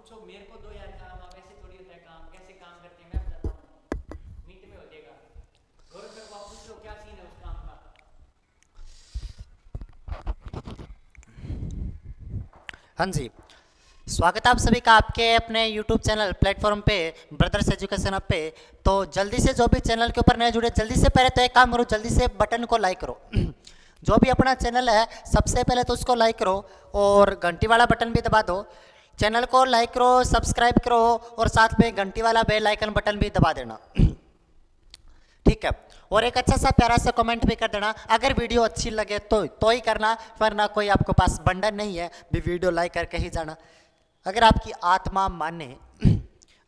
पूछो, मेरे को दो यार काम, आप ऐसे थोड़ी होता है काम, कैसे काम करते हैं मैं बताता हूँ, मिनट में हो जाएगा। गौरव सर को आप पूछ लो क्या सीन है उस काम का। हाँ जी, स्वागत है आप सभी का आपके अपने YouTube चैनल प्लेटफॉर्म पे, ब्रदर्स एजुकेशन अप पे। तो जल्दी से जो भी चैनल के ऊपर नए जुड़े, जल्दी से पहले तो एक काम करो, जल्दी से बटन को लाइक करो। जो भी अपना चैनल है सबसे पहले तो उसको लाइक करो और घंटी वाला बटन भी दबा दो। चैनल को लाइक करो, सब्सक्राइब करो और साथ में घंटी वाला बेल आइकन बटन भी दबा देना। ठीक है, और एक अच्छा सा प्यारा सा कमेंट भी कर देना। अगर वीडियो अच्छी लगे तो ही करना, वरना कोई आपके पास बंडल नहीं है भी वीडियो लाइक करके ही जाना। अगर आपकी आत्मा माने,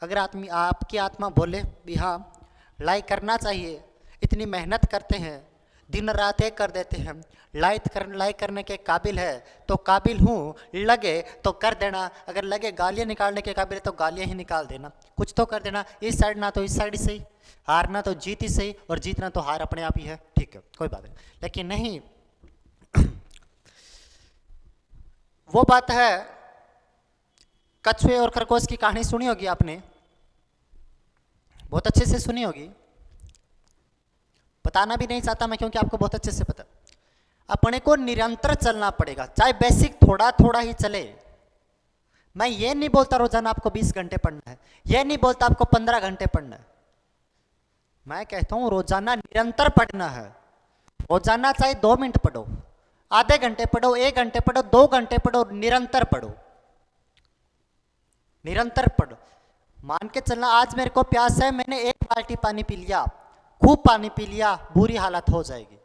अगर आपकी आत्मा बोले भी हाँ लाइक करना चाहिए, इतनी मेहनत करते हैं, दिन रात एक कर देते हैं, लाइक करने के काबिल है तो काबिल हूँ, लगे तो कर देना। अगर लगे गालियाँ निकालने के काबिल है तो गालियाँ ही निकाल देना, कुछ तो कर देना। इस साइड ना तो इस साइड ही सही, हारना तो जीत ही सही और जीतना तो हार अपने आप ही है। ठीक है, कोई बात नहीं, लेकिन नहीं, वो बात है, कछुए और खरगोश की कहानी सुनी होगी आपने, बहुत अच्छे से सुनी होगी। बताना भी नहीं चाहता मैं क्योंकि आपको बहुत अच्छे से पता। अपने को निरंतर चलना पड़ेगा, चाहे बेसिक थोड़ा थोड़ा ही चले। मैं ये नहीं बोलता रोजाना आपको 20 घंटे पढ़ना है, ये नहीं बोलता आपको 15 घंटे पढ़ना है। मैं कहता हूं रोजाना निरंतर पढ़ना है। रोजाना चाहे 2 मिनट पढ़ो, आधे घंटे पढ़ो, 1 घंटे पढ़ो, 2 घंटे पढ़ो, निरंतर पढ़ो, निरंतर पढ़ो। मान के चलना आज मेरे को प्यास है, मैंने 1 बाल्टी पानी पी लिया, खूब पानी पी लिया, बुरी हालत हो जाएगी।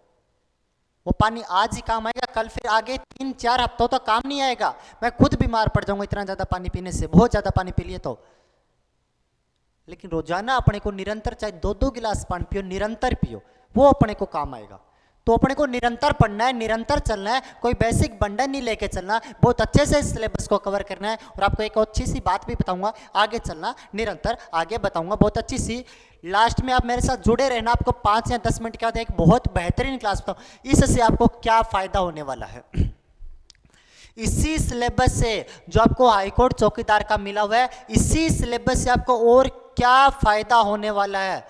वो पानी आज ही काम आएगा, कल फिर आगे 3-4 हफ्तों तक काम नहीं आएगा। मैं खुद बीमार पड़ जाऊंगा इतना ज्यादा पानी पीने से, बहुत ज्यादा पानी पी लिए तो। लेकिन रोजाना अपने को निरंतर चाहे 2-2 गिलास पानी पियो, निरंतर पियो, वो अपने को काम आएगा। तो अपने को निरंतर पढ़ना है, निरंतर चलना है, कोई बेसिक बंडल नहीं लेके चलना, बहुत अच्छे से सिलेबस को कवर करना है। और आपको एक अच्छी सी बात भी बताऊंगा, आगे चलना निरंतर, आगे बताऊंगा बहुत अच्छी सी। लास्ट में आप मेरे साथ जुड़े रहना, आपको 5 या 10 मिनट के बाद एक बहुत बेहतरीन क्लास बताऊँ इससे आपको क्या फायदा होने वाला है। इसी सिलेबस से जो आपको हाईकोर्ट चौकीदार का मिला हुआ है, इसी सिलेबस से आपको और क्या फायदा होने वाला है,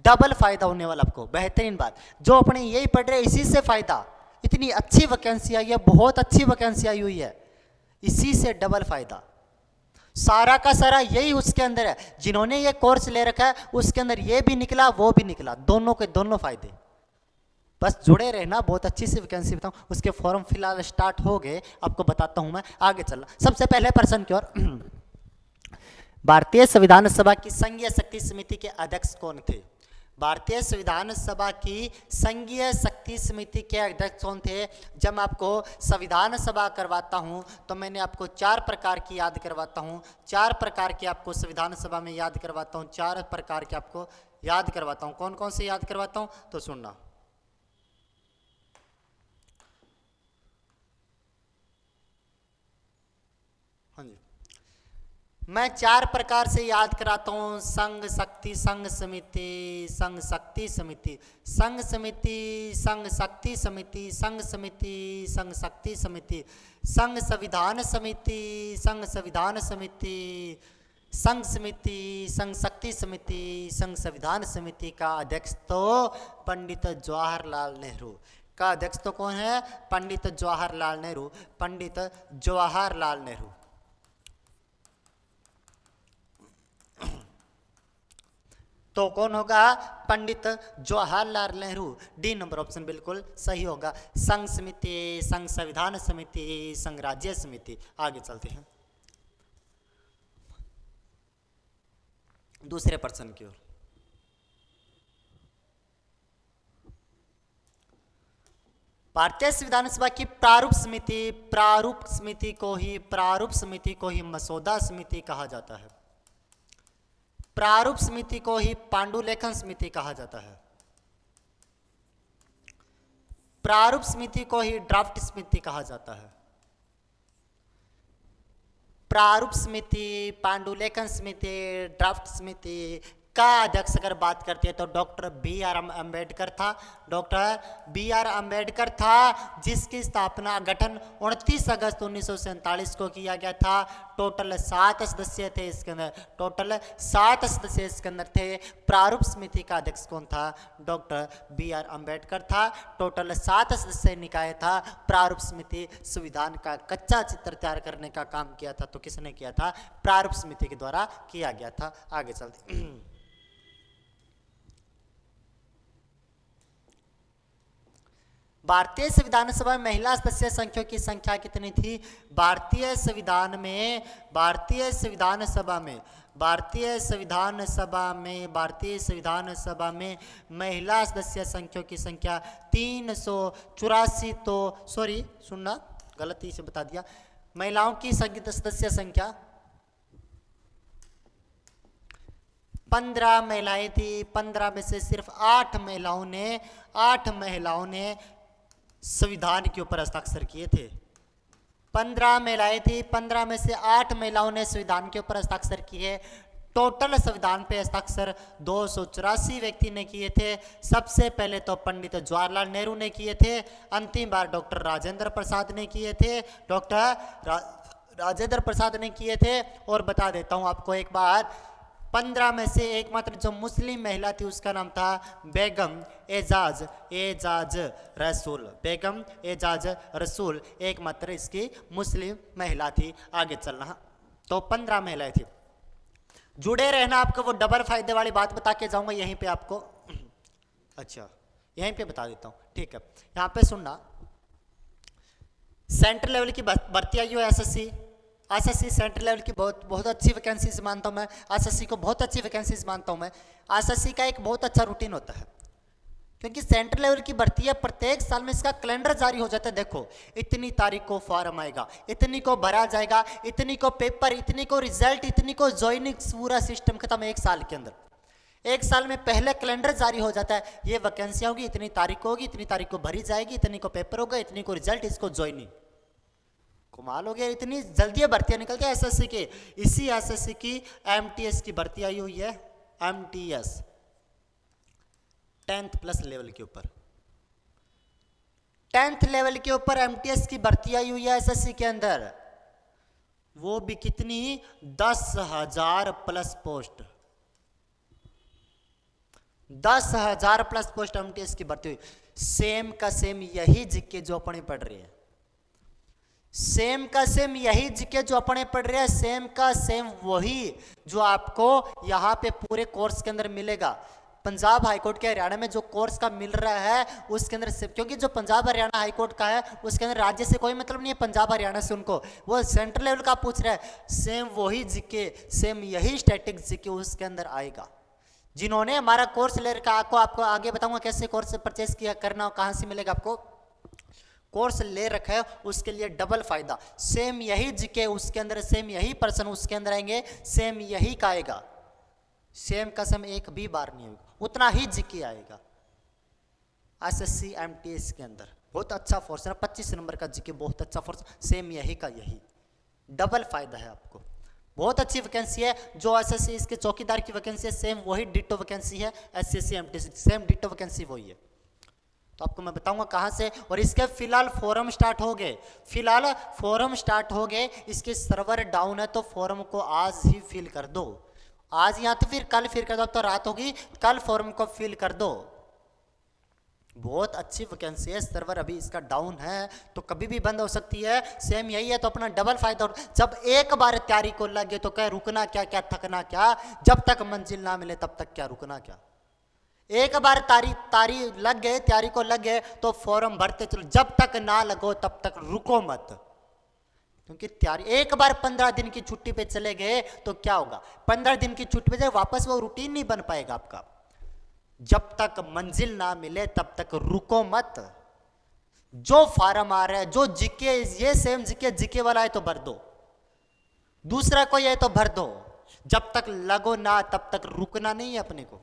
डबल फायदा होने वाला आपको। बेहतरीन बात, जो अपने यही पढ़ रहे इसी से फायदा, इतनी अच्छी वैकेंसी आई है, बहुत अच्छी वैकेंसी आई हुई है, इसी से डबल फायदा। सारा का सारा यही उसके अंदर है, जिन्होंने ये कोर्स ले रखा है उसके अंदर ये भी निकला वो भी निकला, दोनों के दोनों फायदे। बस जुड़े रहना, बहुत अच्छी सी वैकेंसी बताऊं, उसके फॉर्म फिलहाल स्टार्ट हो गए, आपको बताता हूं मैं, आगे चलना। सबसे पहले प्रश्न की ओर। भारतीय संविधान सभा की संघीय शक्ति समिति के अध्यक्ष कौन थे? भारतीय संविधान सभा की संघीय शक्ति समिति के अध्यक्ष कौन थे? जब मैं आपको संविधान सभा करवाता हूं तो मैंने आपको 4 प्रकार की याद करवाता हूं, 4 प्रकार के आपको संविधान सभा में याद करवाता हूं, 4 प्रकार के आपको याद करवाता हूं। कौन कौन से याद करवाता हूं तो सुनना। हाँ जी, मैं 4 प्रकार से याद कराता हूँ। संघ शक्ति, संघ समिति, संघ शक्ति समिति, संघ समिति, संघ शक्ति समिति, संघ समिति, संघ शक्ति समिति, संघ संविधान समिति, संघ संविधान समिति, संघ समिति, संघ शक्ति समिति, संघ संविधान समिति का अध्यक्ष तो पंडित जवाहरलाल नेहरू का अध्यक्ष तो कौन है? पंडित जवाहरलाल नेहरू, पंडित जवाहरलाल नेहरू। तो कौन होगा? Pandit Jawaharlal Nehru. D number option बिल्कुल सही होगा। संघ समिति, संघ संविधान समिति, संघ राज्य समिति। आगे चलते हैं दूसरे प्रश्न की ओर। भारतीय संविधान सभा की प्रारूप समिति, प्रारूप समिति को ही मसौदा समिति कहा जाता है। प्रारूप समिति को ही पांडुलेखन समिति कहा जाता है। प्रारूप समिति को ही ड्राफ्ट समिति कहा जाता है। प्रारूप समिति, पांडुलेखन समिति, ड्राफ्ट समिति का अध्यक्ष अगर बात करते हैं तो डॉक्टर बी आर अम्बेडकर था। डॉक्टर बी आर अम्बेडकर था, जिसकी स्थापना गठन 29 अगस्त 1947 को किया गया था। टोटल 7 सदस्य थे इसके अंदर, टोटल 7 सदस्य इसके अंदर थे। प्रारूप समिति का अध्यक्ष कौन था? डॉक्टर बी आर अम्बेडकर था। टोटल 7 सदस्य निकाय था। प्रारूप समिति संविधान का कच्चा चित्र तैयार करने का काम किया था, तो किसने किया था? प्रारूप समिति के द्वारा किया गया था। आगे चलते भारतीय संविधान सभा में महिला सदस्य संख्या की संख्या कितनी थी? भारतीय संविधान सभा में महिला सदस्य संख्या की संख्या 384, तो सॉरी सुनना गलती से बता दिया, महिलाओं की सदस्य संख्या 15 महिलाएं थी। 15 में से सिर्फ 8 महिलाओं ने संविधान के ऊपर हस्ताक्षर किए थे। 15 महिलाएं थी, 15 में से 8 महिलाओं ने संविधान के ऊपर हस्ताक्षर किए। टोटल संविधान पे हस्ताक्षर 284 व्यक्ति ने किए थे। सबसे पहले तो पंडित जवाहरलाल नेहरू ने किए थे, अंतिम बार डॉक्टर राजेंद्र प्रसाद ने किए थे। राजेंद्र प्रसाद ने किए थे। और बता देता हूं आपको एक बार, 15 में से एकमात्र जो मुस्लिम महिला थी उसका नाम था बेगम एजाज रसूल। बेगम एजाज रसूल एकमात्र इसकी मुस्लिम महिला थी। आगे चलना, तो 15 महिलाएं थी। जुड़े रहना, आपको वो डबल फायदे वाली बात बता के जाऊंगा यहीं पे आपको। अच्छा यहीं पे बता देता हूं, ठीक है। यहां पे सुनना, सेंट्रल लेवल की भर्ती आई हो एसएससी सेंट्रल लेवल की बहुत अच्छी वैकेंसीज मानता हूं मैं। एसएससी को बहुत अच्छी वैकेंसीज मानता हूं मैं। एसएससी का एक बहुत अच्छा रूटीन होता है, क्योंकि सेंट्रल लेवल की भर्ती है, प्रत्येक साल में इसका कैलेंडर जारी हो जाता है। देखो इतनी तारीख को फॉर्म आएगा, इतनी को भरा जाएगा, इतनी को पेपर, इतनी को रिजल्ट, इतनी को ज्वाइनिंग, पूरा सिस्टम खत्म एक साल के अंदर। एक साल में पहले कैलेंडर जारी हो जाता है, ये वैकेंसी होगी, इतनी तारीख को होगी, इतनी तारीख को भरी जाएगी, इतनी को पेपर होगा, इतनी को रिजल्ट, इसको ज्वाइनिंग। कमाल हो गया, इतनी जल्दी भर्तियां निकलती है एसएससी के। इसी एसएससी की एमटीएस की भर्ती आई हुई है, एमटीएस 10th प्लस लेवल के ऊपर। 10th लेवल के ऊपर एमटीएस की भर्ती आई हुई है एसएससी के अंदर। वो भी कितनी? 10,000 plus post. 10,000 plus post MTS की भर्ती हुई। सेम का सेम यही जीके जो अपने पढ़ रहे हैं, सेम का सेम यही जीके जो अपने पढ़ रहे हैं, सेम का सेम वही जो आपको यहाँ पे पूरे कोर्स के अंदर मिलेगा। पंजाब हाईकोर्ट के हरियाणा में जो कोर्स का मिल रहा है उसके अंदर से, क्योंकि जो पंजाब हरियाणा हाईकोर्ट का है उसके अंदर राज्य से कोई मतलब नहीं है, पंजाब हरियाणा से उनको, वो सेंट्रल लेवल का पूछ रहा है। सेम वही जीके, सेम यही स्टैटिक जीके उसके अंदर आएगा। जिन्होंने हमारा कोर्स ले रखा, आपको आगे बताऊंगा कैसे कोर्स परचेस किया करना और कहाँ से मिलेगा आपको। कोर्स ले रखा है उसके लिए डबल फायदा, सेम यही जीके उसके अंदर, सेम यही पर्सन उसके अंदर आएंगे, सेम यही का आएगा, सेम का सेम एक भी बार नहीं होगा, उतना ही जीके आएगा। एसएससी एमटीएस के अंदर बहुत अच्छा फोर्स है, 25 नंबर का जीके बहुत अच्छा फोर्स, सेम यही का यही, डबल फायदा है आपको। बहुत अच्छी वैकेंसी है जो एसएससी इसके चौकीदार की वैकेंसी है, सेम वही डिटो वैकेंसी है। SSC MTS same ditto vacancy वही है। तो आपको मैं बताऊंगा कहां से, और इसके फिलहाल फॉर्म स्टार्ट हो गए, फिलहाल फॉर्म स्टार्ट हो गए। इसके सर्वर डाउन है तो फॉर्म को आज ही फिल कर दो, आज या तो फिर कल फिल कर दो, अब तो रात होगी, कल फॉर्म को फिल कर दो। बहुत अच्छी वैकेंसी है, सर्वर अभी इसका डाउन है तो कभी भी बंद हो सकती है, सेम यही है। तो अपना डबल फायदा, जब एक बार तैयारी को लग गए तो क्या रुकना क्या, क्या थकना क्या, जब तक मंजिल ना मिले तब तक क्या रुकना क्या। एक बार तारी लग गए, तैयारी को लग गए तो फॉर्म भरते चलो, जब तक ना लगो तब तक रुको मत, क्योंकि तैयारी एक बार 15 दिन की छुट्टी पे चले गए तो क्या होगा, 15 दिन की छुट्टी पे जाए वापस वो रूटीन नहीं बन पाएगा आपका। जब तक मंजिल ना मिले तब तक रुको मत। जो फार्म आ रहा है, जो जीके, ये सेम जीके वाला है तो भर दो, दूसरा कोई है तो भर दो, जब तक लगो ना तब तक रुकना नहीं है अपने को,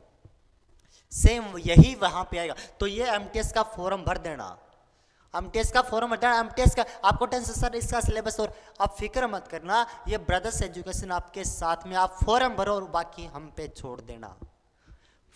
सेम यही वहां पे आएगा। तो ये एमटीएस का फॉर्म भर देना, एमटीएस का फॉर्म भर देना, एमटीएस का आपको टेंशन सर इसका सिलेबस, और आप फिक्र मत करना, ये ब्रदर्स एजुकेशन आपके साथ में, आप फॉर्म भरो और बाकी हम पे छोड़ देना।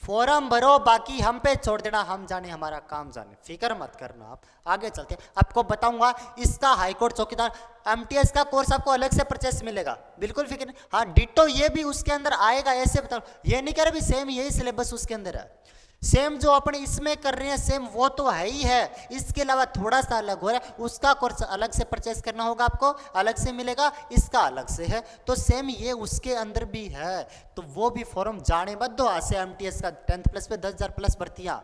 फॉर्म भरो, बाकी हम पे छोड़ देना, हम जाने हमारा काम जाने, फिक्र मत करना आप। आगे चलते हैं, आपको बताऊंगा इसका हाईकोर्ट चौकीदार एमटीएस का कोर्स आपको अलग से परचेस मिलेगा, बिल्कुल फिक्र नहीं। हाँ डिटो ये भी उसके अंदर आएगा, ऐसे बताओ, ये नहीं कह रहे भी सेम यही सिलेबस उसके अंदर है, सेम जो अपने इसमें कर रहे हैं सेम वो तो है ही है, इसके अलावा थोड़ा सा अलग हो रहा है, उसका कोर्स अलग से परचेस करना होगा आपको, अलग से मिलेगा, इसका अलग से है, तो सेम ये उसके अंदर भी है। तो वो भी फॉर्म जाने मत दो आज से, एमटीएस का 10th प्लस पे 10,000 प्लस भर्तियां,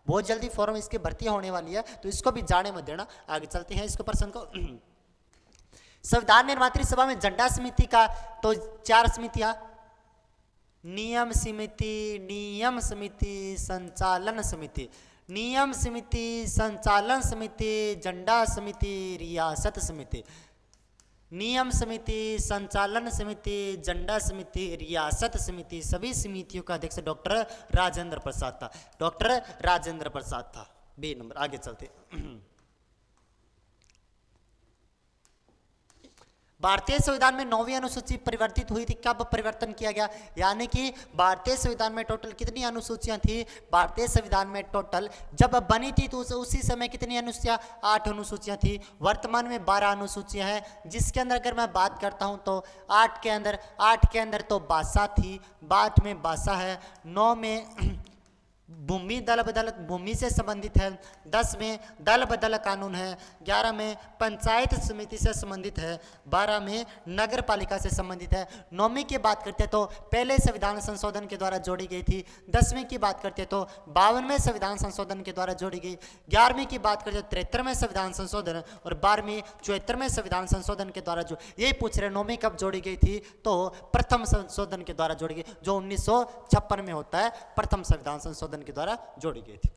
बहुत जल्दी फॉर्म इसकी भर्तियां होने वाली है, तो इसको भी जाने मत देना। आगे चलते हैं इसको प्रश्न को। संविधान निर्मात्री सभा में झंडा समिति का तो 4 समितियां, नियम समिति, संचालन समिति, नियम समिति, संचालन समिति, झंडा समिति, रियासत समिति, नियम समिति, संचालन समिति, झंडा समिति, रियासत समिति, सभी समितियों का अध्यक्ष डॉक्टर राजेंद्र प्रसाद था, डॉक्टर राजेंद्र प्रसाद था। बी नंबर, आगे चलते। भारतीय संविधान में 9वीं अनुसूची परिवर्तित हुई थी, कब परिवर्तन किया गया, यानी कि भारतीय संविधान में टोटल कितनी अनुसूचियां थी, भारतीय संविधान में टोटल जब बनी थी तो उसी समय कितनी अनुसूचियां, 8 अनुसूचियां थी, वर्तमान में 12 अनुसूचियां हैं, जिसके अंदर अगर मैं बात करता हूं तो 8 के अंदर तो भाषा थी, 8 में भाषा है, 9 में भूमि दल बदल भूमि से संबंधित है, 10 में दल बदल कानून है, 11 में पंचायत समिति से संबंधित है, 12 में नगर पालिका से संबंधित है, 9वीं की बात करते हैं तो पहले संविधान संशोधन के द्वारा जोड़ी गई थी, 10वीं की बात करते हैं तो 52वें संविधान संशोधन के द्वारा जोड़ी गई, 11वीं की बात करते हैं 73वें संविधान संशोधन और 12वीं 74वें संविधान संशोधन के द्वारा जो यही पूछ रहे 9वीं कब जोड़ी गई थी, तो प्रथम संशोधन के द्वारा जोड़ी गई, जो 1956 में होता है, प्रथम संविधान संशोधन के द्वारा जोड़ी गई थी।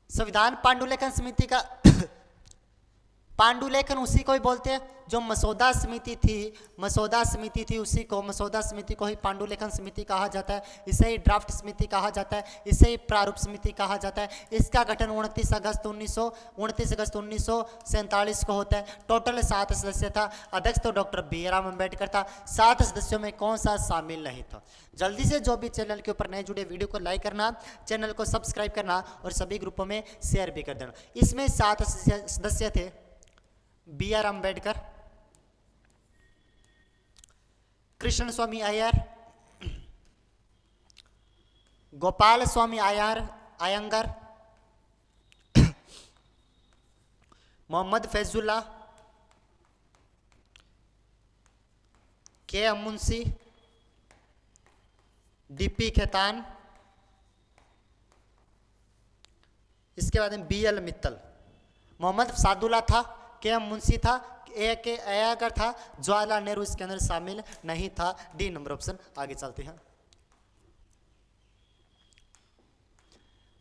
संविधान पांडुलेखन समिति का पांडुलेखन उसी को ही बोलते हैं जो मसौदा समिति थी, उसी को मसौदा समिति को ही पांडुलेखन समिति कहा जाता है, इसे ही ड्राफ्ट समिति कहा जाता है, इसे ही प्रारूप समिति कहा जाता है। इसका गठन 29 अगस्त 1947 को होता है। टोटल 7 सदस्य था, अध्यक्ष तो डॉक्टर BR अम्बेडकर था। 7 सदस्यों में कौन सा शामिल नहीं था। जल्दी से जो भी चैनल के ऊपर नए जुड़े वीडियो को लाइक करना, चैनल को सब्सक्राइब करना और सभी ग्रुपों में शेयर भी कर देना। इसमें 7 सदस्य थे, BR अम्बेडकर, कृष्ण स्वामी अय्यर, गोपाल स्वामी अयंगर, मोहम्मद फैजुल्ला, के मुंशी, DP खेतान, इसके बाद में BL मित्तल। मोहम्मद सादुल्ला था, के मुंशी था, के अय्यर था, जवाहरलाल नेहरू इसके अंदर शामिल नहीं था। D number option. आगे चलते हैं।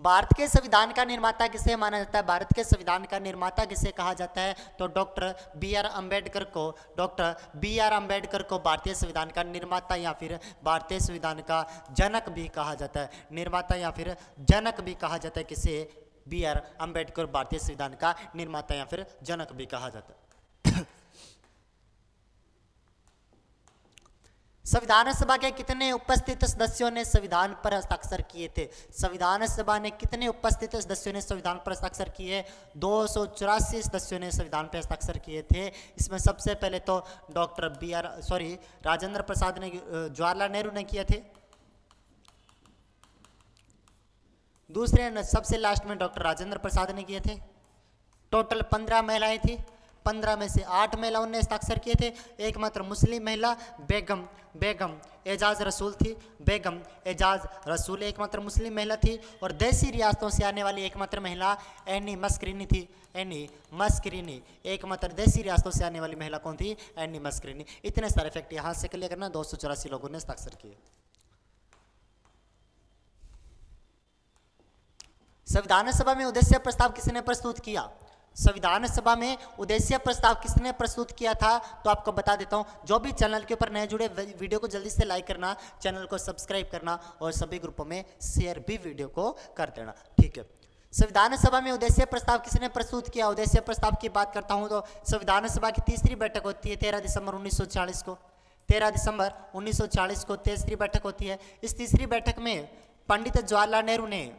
भारत के संविधान का निर्माता किसे माना जाता है? भारत के संविधान का निर्माता किसे कहा जाता है? तो डॉक्टर BR अम्बेडकर को भारतीय संविधान का निर्माता या फिर भारतीय संविधान का जनक भी कहा जाता है। निर्माता या फिर जनक भी कहा जाता है किसे? BR अम्बेडकर भारतीय संविधान का निर्माता या फिर जनक भी कहा जाता है। संविधान सभा के कितने उपस्थित सदस्यों ने संविधान पर हस्ताक्षर किए थे? संविधान सभा ने कितने उपस्थित सदस्यों ने संविधान पर हस्ताक्षर किए? 284 सदस्यों ने संविधान पर हस्ताक्षर किए थे। इसमें सबसे पहले तो राजेंद्र प्रसाद ने, जवाहरलाल नेहरू ने किए थे। दूसरे सबसे लास्ट में डॉक्टर राजेंद्र प्रसाद ने किए थे। टोटल 15 महिलाएं थी, 15 में से 8 महिलाओं ने हस्ताक्षर किए थे। एकमात्र मुस्लिम महिला बेगम एजाज रसूल थी। बेगम एजाज रसूल एकमात्र मुस्लिम महिला थी। और देसी रियासतों से आने वाली एकमात्र महिला एनी मस्करीनी थी। एनी मस्करीनी एकमात्र देसी रियासतों से आने वाली महिला कौन थी? एनी मस्करीनी। इतने सारे फैक्ट यहाँ से क्लियर करना। 284 लोगों ने हस्ताक्षर किए। संविधान सभा में उद्देश्य प्रस्ताव किसने प्रस्तुत किया? संविधान सभा में उद्देश्य प्रस्ताव किसने प्रस्तुत किया था? तो आपको बता देता हूं। जो भी चैनल के ऊपर नए जुड़े, वीडियो को जल्दी से लाइक करना, चैनल को सब्सक्राइब करना और सभी ग्रुपों में शेयर भी वीडियो को कर देना, ठीक है। संविधान सभा में उद्देश्य प्रस्ताव किसने प्रस्तुत किया? उद्देश्य प्रस्ताव की बात करता हूं तो संविधान सभा की तीसरी बैठक होती है 13 दिसंबर 1940 को। 13 दिसंबर 1940 को तीसरी बैठक होती है। इस तीसरी बैठक में पंडित जवाहरलाल नेहरू ने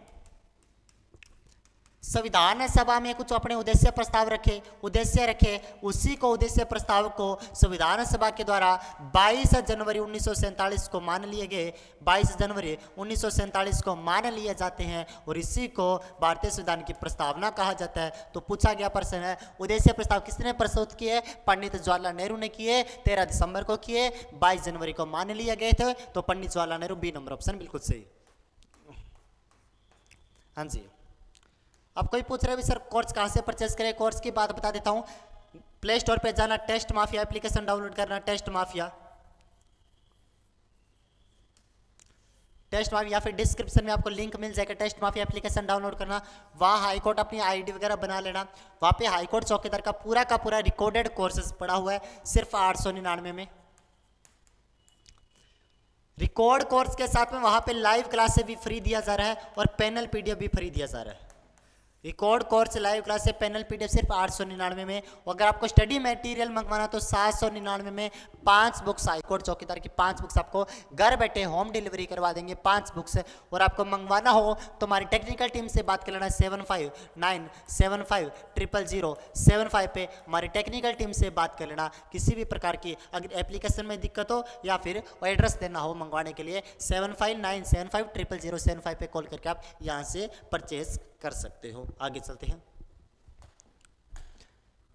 संविधान सभा में कुछ अपने उद्देश्य प्रस्ताव रखे। उसी को उद्देश्य प्रस्ताव को संविधान सभा के द्वारा 22 जनवरी 1947 को मान लिए गए। 22 जनवरी 1947 को मान लिए जाते हैं और इसी को भारतीय संविधान की प्रस्तावना कहा जाता है। तो पूछा गया प्रश्न है, उद्देश्य प्रस्ताव किसने प्रस्तुत किए? पंडित जवाहरलाल नेहरू ने किए। 13 दिसंबर को किए, 22 जनवरी को मान लिए गए थे। तो Pandit Jawaharlal Nehru, B number option बिल्कुल सही। हाँ जी। अब कोई पूछ रहा है भी सर कोर्स कहाँ से परचेज करें? कोर्स की बात बता देता हूँ। प्ले स्टोर पे जाना, टेस्ट माफिया एप्लीकेशन डाउनलोड करना। टेस्ट माफिया या फिर डिस्क्रिप्शन में आपको लिंक मिल जाएगा। टेस्ट माफिया एप्लीकेशन डाउनलोड करना। वहाँ हाईकोर्ट अपनी आईडी वगैरह बना लेना। वहाँ पे हाईकोर्ट चौकीदार का पूरा रिकॉर्डेड कोर्सेज पड़ा हुआ है सिर्फ 899 में। रिकॉर्ड कोर्स के साथ में वहाँ पे लाइव क्लासेस भी फ्री दिया जा रहा है और पैनल पीडीएफ भी फ्री दिया जा रहा है। रिकॉर्ड कोर्स, लाइव क्लास से पैनल पीडीएफ सिर्फ 899 में। अगर आपको स्टडी मटेरियल मंगवाना तो 799 में 5 बुक्स, हाईकोर्ट चौकीदार की 5 बुक्स आपको घर बैठे होम डिलीवरी करवा देंगे। 5 बुक्स। और आपको मंगवाना हो तो हमारी टेक्निकल टीम से बात कर लेना। 7597500075 पे हमारी टेक्निकल टीम से बात कर लेना। किसी भी प्रकार की अगर एप्लीकेशन में दिक्कत हो या फिर एड्रेस देना हो मंगवाने के लिए 7597500075 पे कॉल करके आप यहाँ से परचेज कर सकते हो। आगे चलते हैं।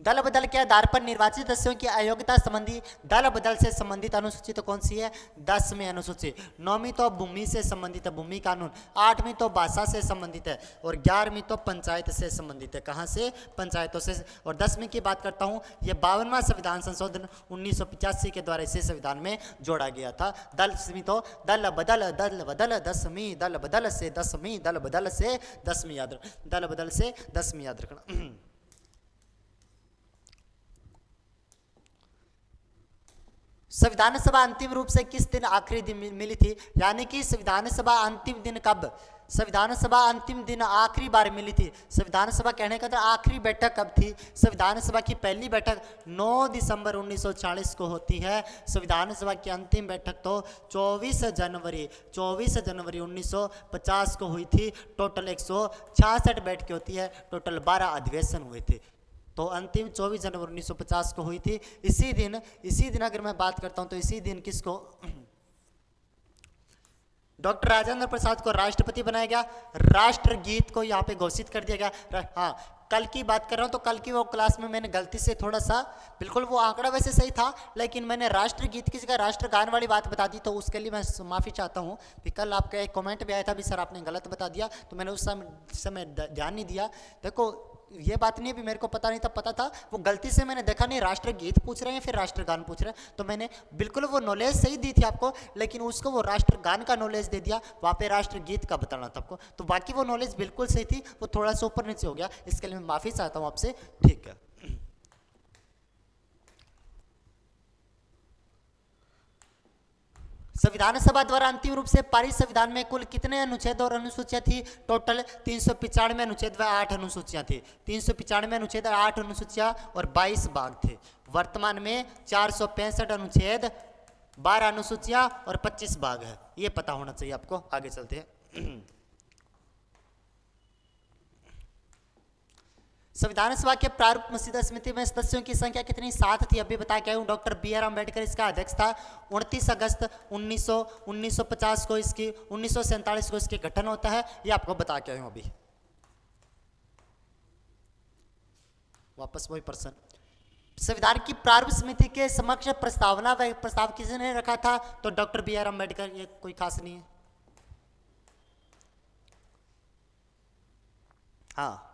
दल बदल के आधार पर निर्वाचित सदस्यों की अयोग्यता संबंधी दल बदल से संबंधित अनुसूची तो कौन सी है? 10वीं अनुसूची। 9वीं तो भूमि से संबंधित है, भूमि कानून। 8वीं तो भाषा से संबंधित है और 11वीं तो पंचायत से संबंधित है। कहाँ से? पंचायतों से। और 10वीं की बात करता हूँ, ये 52वां संविधान संशोधन 1985 के द्वारा इसे संविधान में जोड़ा गया था। 10वीं तो दल बदल 10वीं, दल बदल से 10वीं, दल बदल से 10वीं याद, दल बदल से 10वीं याद रखना। संविधान सभा अंतिम रूप से किस दिन आखिरी दिन मिली थी? यानी कि संविधान सभा अंतिम दिन कब? संविधान सभा अंतिम दिन आखिरी बार मिली थी। संविधान सभा कहने का तो आखिरी बैठक कब थी? संविधान सभा की पहली बैठक 9 दिसंबर 1940 को होती है। संविधान सभा की अंतिम बैठक तो 24 जनवरी 1950 को हुई थी। टोटल 166 बैठकें होती है, टोटल 12 अधिवेशन हुए थे। तो अंतिम 24 जनवरी 1950 को हुई थी। इसी दिन अगर मैं बात करता हूं तो इसी दिन किसको? डॉक्टर राजेंद्र प्रसाद को राष्ट्रपति बनाया गया। राष्ट्रगीत को यहाँ पे घोषित कर दिया गया। हाँ, कल की बात कर रहा हूँ तो कल की वो क्लास में मैंने गलती से थोड़ा सा, बिल्कुल वो आंकड़ा वैसे सही था लेकिन मैंने राष्ट्रगीत की जगह राष्ट्रगान वाली बात बता दी, तो उसके लिए मैं माफ़ी चाहता हूँ। कि कल आपका एक कमेंट भी आया था भी सर आपने गलत बता दिया, तो मैंने उस समय ध्यान नहीं दिया। देखो ये बात नहीं है भी मेरे को पता नहीं था, पता था, वो गलती से मैंने देखा नहीं राष्ट्रगीत पूछ रहे हैं फिर राष्ट्रगान पूछ रहे हैं, तो मैंने बिल्कुल वो नॉलेज सही दी थी आपको, लेकिन उसको वो राष्ट्रगान का नॉलेज दे दिया, वहाँ पे राष्ट्रगीत का बताना था आपको। तो बाकी वो नॉलेज बिल्कुल सही थी, वो थोड़ा सा ऊपर नीचे हो गया, इसके लिए मैं माफ़ी चाहता हूँ आपसे। ठीक है, संविधान सभा द्वारा अंतिम रूप से पारित संविधान में कुल कितने अनुच्छेद और अनुसूचियां थी? टोटल 395 अनुच्छेद व 8 अनुसूचियां थी। 395 अनुच्छेद, 8 अनुसूचियां और 22 भाग थे। वर्तमान में 465 अनुच्छेद, 12 अनुसूचियां और 25 भाग है। ये पता होना चाहिए आपको। आगे चलते हैं। संविधान सभा के प्रारूप मसौदा समिति में सदस्यों की संख्या कितनी? 7 थी। अभी बता के आया हूं, डॉक्टर BR अम्बेडकर इसका अध्यक्ष था। 29 अगस्त 1950 को इसकी 1947 को इसके गठन होता है। ये आपको बता के आया हूं। अभी वापस वही प्रश्न, संविधान की प्रारूप समिति के समक्ष प्रस्ताव किसने रखा था? तो डॉक्टर BR अम्बेडकर। ये कोई खास नहीं है। हाँ,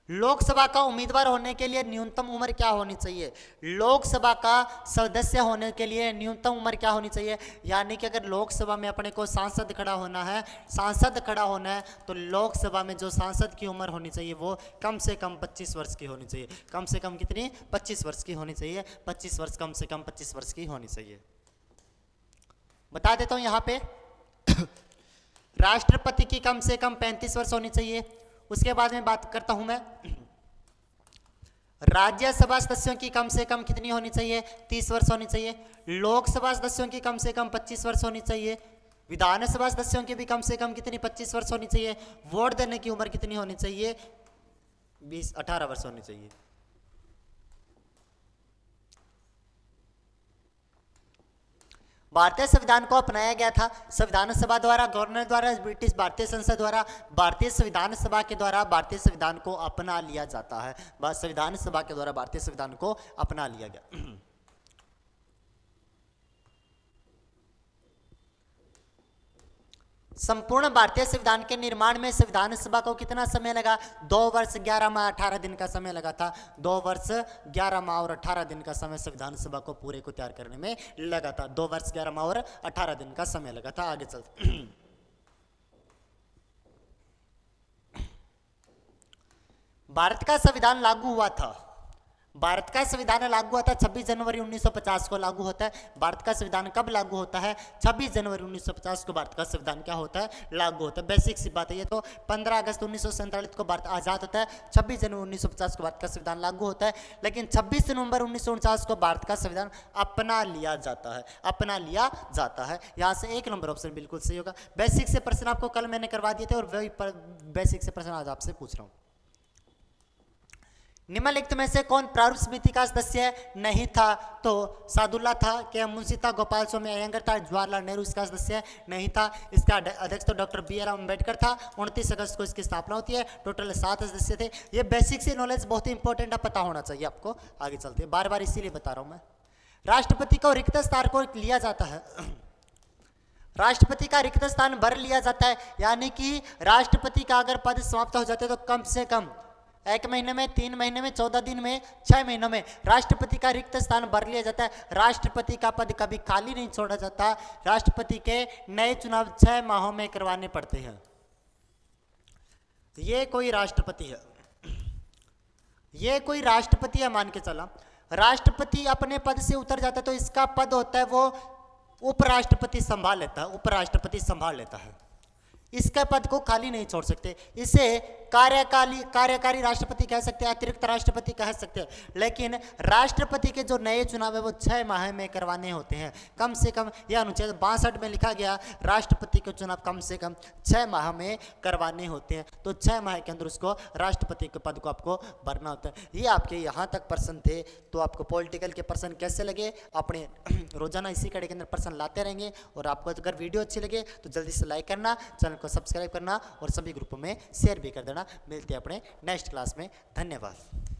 लोकसभा का उम्मीदवार होने के लिए न्यूनतम उम्र क्या होनी चाहिए? लोकसभा का सदस्य होने के लिए न्यूनतम उम्र क्या होनी चाहिए? यानी कि अगर लोकसभा में अपने को सांसद खड़ा होना है तो लोकसभा में जो सांसद की उम्र होनी चाहिए वो कम से कम 25 वर्ष की होनी चाहिए। कम से कम कितनी? 25 वर्ष की होनी चाहिए। 25 वर्ष, कम से कम 25 वर्ष की होनी चाहिए। बता देता हूं यहाँ पे राष्ट्रपति की कम से कम 35 वर्ष होनी चाहिए। उसके बाद में बात करता हूं मैं, राज्यसभा सदस्यों की कम से कम कितनी होनी चाहिए? 30 वर्ष होनी चाहिए। लोकसभा सदस्यों की कम से कम 25 वर्ष होनी चाहिए। विधानसभा सदस्यों की भी कम से कम कितनी? 25 वर्ष होनी चाहिए। वोट देने की उम्र कितनी होनी चाहिए? 18 वर्ष होनी चाहिए। भारतीय संविधान को अपनाया गया था संविधान सभा द्वारा, गवर्नर द्वारा, ब्रिटिश भारतीय संसद द्वारा, भारतीय संविधान सभा के द्वारा भारतीय संविधान को अपना लिया जाता है। संविधान सभा के द्वारा भारतीय संविधान को अपना लिया गया। संपूर्ण भारतीय संविधान के निर्माण में संविधान सभा को कितना समय लगा? 2 वर्ष 11 माह 18 दिन का समय लगा था। 2 वर्ष 11 माह और 18 दिन का समय संविधान सभा को पूरे को तैयार करने में लगा था। 2 वर्ष 11 माह और 18 दिन का समय लगा था। आगे चलते भारत का संविधान लागू हुआ था। भारत का संविधान लागू हुआ था 26 जनवरी 1950 को लागू होता है। भारत का संविधान कब लागू होता है? 26 जनवरी 1950 को भारत का संविधान क्या होता है? लागू होता है। बेसिक सी बात है ये। तो 15 अगस्त 1947 को भारत आज़ाद होता है। 26 जनवरी 1950 को भारत का संविधान लागू होता है। लेकिन 26 नवंबर 1949 को भारत का संविधान अपना लिया जाता है। अपना लिया जाता है। यहाँ से 1 नंबर ऑप्शन बिल्कुल सही होगा। बेसिक से प्रश्न आपको कल मैंने करवा दिए थे और वही बेसिक से प्रश्न आज आपसे पूछ रहा हूँ। निम्नलिखित में से कौन प्रारूप समिति का सदस्य नहीं था? तो सादुल्ला था, के मुंशी था, गोपाल स्वामी अयंगर था, जवाहरलाल नेहरू इसका सदस्य नहीं था। इसका अध्यक्ष तो डॉक्टर बी आर अम्बेडकर था। 29 अगस्त को इसकी स्थापना होती है। टोटल 7 सदस्य थे। ये बेसिक से नॉलेज बहुत ही इंपॉर्टेंट है, पता होना चाहिए आपको। आगे चलते हैं, बार बार इसीलिए बता रहा हूं मैं। राष्ट्रपति को रिक्त स्थान को लिया जाता है। राष्ट्रपति का रिक्त स्थान भर लिया जाता है, यानी कि राष्ट्रपति का अगर पद समाप्त हो जाते तो कम से कम 1 महीने में, 3 महीने में, 14 दिन में, 6 महीनों में राष्ट्रपति का रिक्त स्थान भर लिया जाता है। राष्ट्रपति का पद कभी खाली नहीं छोड़ा जाता। राष्ट्रपति के नए चुनाव 6 माहों में करवाने पड़ते हैं। ये कोई राष्ट्रपति है, ये कोई राष्ट्रपति है मान के चला। राष्ट्रपति अपने पद से उतर जाता है तो इसका पद होता है वो उपराष्ट्रपति संभाल लेता है। उपराष्ट्रपति संभाल लेता है। इसका पद को खाली नहीं छोड़ सकते। इसे कार्यकारी राष्ट्रपति कह सकते हैं, अतिरिक्त राष्ट्रपति कह सकते हैं। लेकिन राष्ट्रपति के जो नए चुनाव है वो 6 माह में करवाने होते हैं। कम से कम यह अनुच्छेद 62 में लिखा गया, राष्ट्रपति के चुनाव कम से कम 6 माह में करवाने होते हैं। तो 6 माह के अंदर उसको राष्ट्रपति के पद को आपको भरना होता है। ये आपके यहाँ तक प्रश्न थे। तो आपको पॉलिटिकल के प्रश्न कैसे लगे? अपने रोजाना इसी कड़े के अंदर प्रश्न लाते रहेंगे। और आपको अगर वीडियो अच्छी लगे तो जल्दी से लाइक करना, चैनल को सब्सक्राइब करना और सभी ग्रुपों में शेयर भी कर देना। मिलते हैं अपने नेक्स्ट क्लास में। धन्यवाद।